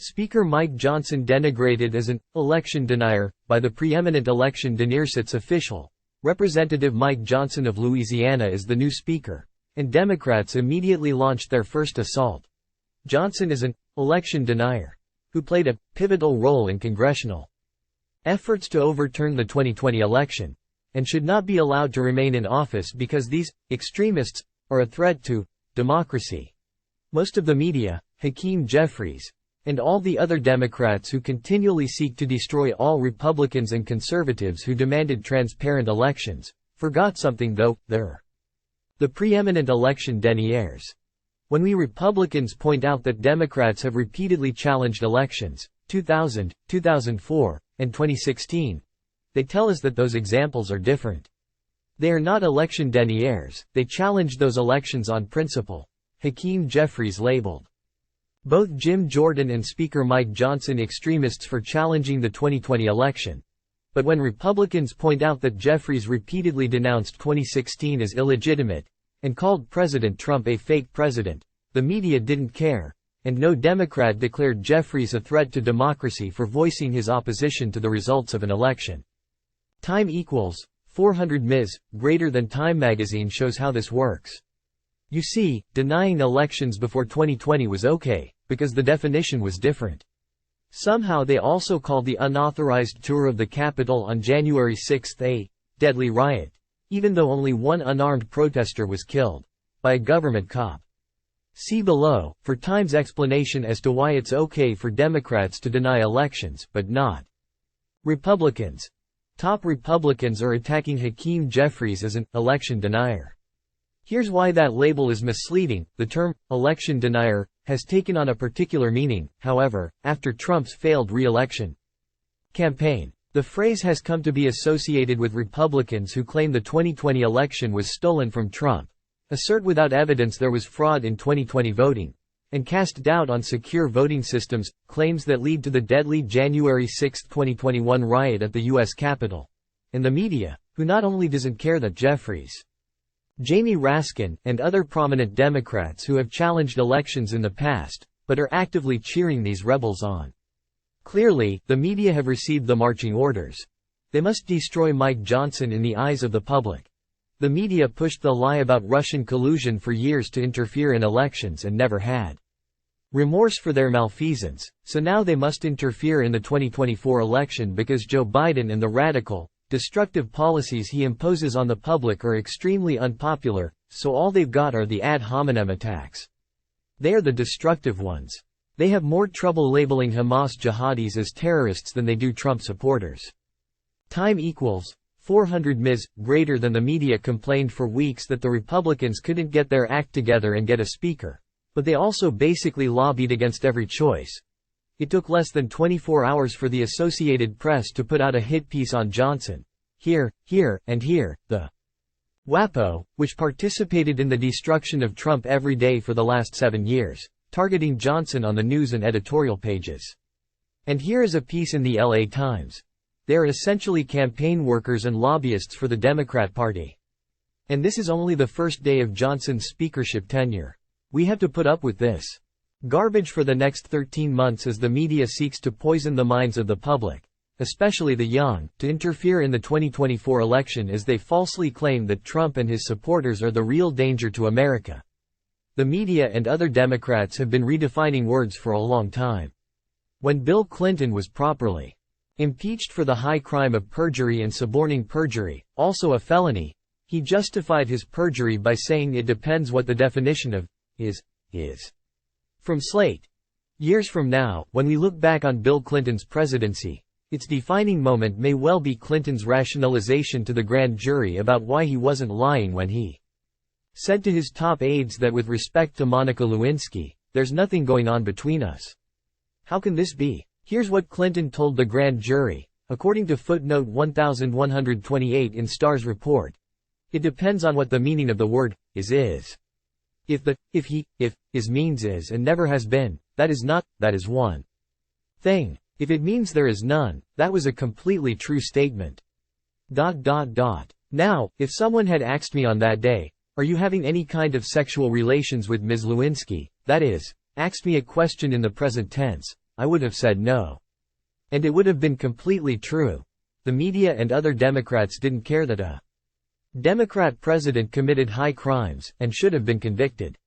Speaker Mike Johnson denigrated as an election denier by the preeminent election deniers. Its official. Representative Mike Johnson of Louisiana is the new speaker, and Democrats immediately launched their first assault. Johnson is an election denier who played a pivotal role in congressional efforts to overturn the 2020 election, and should not be allowed to remain in office because these extremists are a threat to democracy. Most of the media, Hakeem Jeffries, and all the other Democrats who continually seek to destroy all Republicans and conservatives who demanded transparent elections, forgot something though: they're the preeminent election deniers. When we Republicans point out that Democrats have repeatedly challenged elections, 2000, 2004, and 2016, they tell us that those examples are different. They are not election deniers, they challenged those elections on principle. Hakeem Jeffries labeled both Jim Jordan and Speaker Mike Johnson extremists for challenging the 2020 election. But when Republicans point out that Jeffries repeatedly denounced 2016 as illegitimate, and called President Trump a fake president, the media didn't care, and no Democrat declared Jeffries a threat to democracy for voicing his opposition to the results of an election. Time equals 400 Ms. greater than Time magazine shows how this works. You see, denying elections before 2020 was okay, because the definition was different. Somehow they also called the unauthorized tour of the Capitol on January 6 a deadly riot, even though only one unarmed protester was killed by a government cop. See below for Time's explanation as to why it's okay for Democrats to deny elections, but not Republicans. Top Republicans are attacking Hakeem Jeffries as an election denier. Here's why that label is misleading. The term election denier has taken on a particular meaning, however, after Trump's failed re-election campaign. The phrase has come to be associated with Republicans who claim the 2020 election was stolen from Trump, assert without evidence there was fraud in 2020 voting, and cast doubt on secure voting systems, claims that lead to the deadly January 6, 2021 riot at the U.S. Capitol. And the media, who not only doesn't care that Jeffries, Jamie Raskin, and other prominent Democrats who have challenged elections in the past, but are actively cheering these rebels on. Clearly, the media have received the marching orders. They must destroy Mike Johnson in the eyes of the public. The media pushed the lie about Russian collusion for years to interfere in elections and never had remorse for their malfeasance, so now they must interfere in the 2024 election because Joe Biden and the radical, destructive policies he imposes on the public are extremely unpopular, so all they've got are the ad hominem attacks. They are the destructive ones. They have more trouble labeling Hamas jihadis as terrorists than they do Trump supporters. Time equals 400 Ms. greater than the media complained for weeks that the Republicans couldn't get their act together and get a speaker. But they also basically lobbied against every choice. It took less than 24 hours for the Associated Press to put out a hit piece on Johnson. Here, and here, the WAPO, which participated in the destruction of Trump every day for the last 7 years, targeting Johnson on the news and editorial pages. And here is a piece in the LA Times. They are essentially campaign workers and lobbyists for the Democrat Party. And this is only the first day of Johnson's speakership tenure. We have to put up with this garbage for the next 13 months as the media seeks to poison the minds of the public, especially the young, to interfere in the 2024 election as they falsely claim that Trump and his supporters are the real danger to America. The media and other Democrats have been redefining words for a long time. When Bill Clinton was properly impeached for the high crime of perjury and suborning perjury, also a felony, he justified his perjury by saying it depends what the definition of is. From Slate. Years from now, when we look back on Bill Clinton's presidency, its defining moment may well be Clinton's rationalization to the grand jury about why he wasn't lying when he said to his top aides that with respect to Monica Lewinsky, there's nothing going on between us. How can this be? Here's what Clinton told the grand jury, according to footnote 1128 in Starr's report. It depends on what the meaning of the word is. If is means is and never has been, that is not, that is one thing. If it means there is none, that was a completely true statement. Now, if someone had asked me on that day, are you having any kind of sexual relations with Ms. Lewinsky, that is, asked me a question in the present tense, I would have said no. And it would have been completely true. The media and other Democrats didn't care that a Democrat president committed high crimes, and should have been convicted.